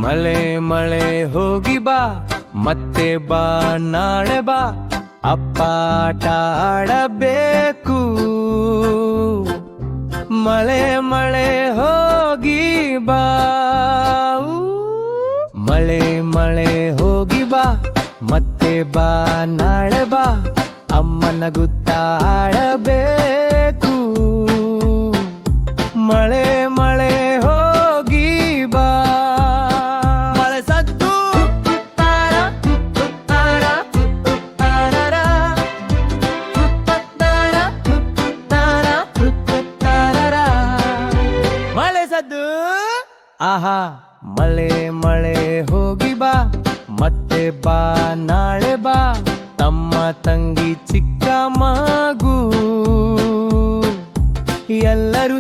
ಮಳೆ ಮಳೆ ಹೋಗಿ ಬಾ ಮತ್ತೆ ಬಾ ನಾಳೆ ಬಾ ಅಪ್ಪ ಆಟ ಆಡಬೇಕು. ಮಳೆ ಮಳೆ ಹೋಗಿ ಬಾ, ಮಳೆ ಮಳೆ ಹೋಗಿ ಬಾ ಮತ್ತೆ ಬಾ ನಾಳೆ ಬಾ ಅಮ್ಮನ ಗುತ್ತ ಆಡಬೇಕು. ಮಳೆ ಮಳೆ ಹೋಗಿ ಬಾ. ಮಳೆ ಸದ್ದು ತಾರ ತಾರ ತಾರ ತಾರ ತಾರ ಮಳೆ ಸದ್ದು. ಆಹಾ ಮಳೆ ಮಳೆ ಹೋಗಿ ಬಾ ಮತ್ತೆ ಬಾ ನಾಳೆ ಬಾ ತಮ್ಮ ತಂಗಿ ಚಿಕ್ಕ ಮಗು ಎಲ್ಲರೂ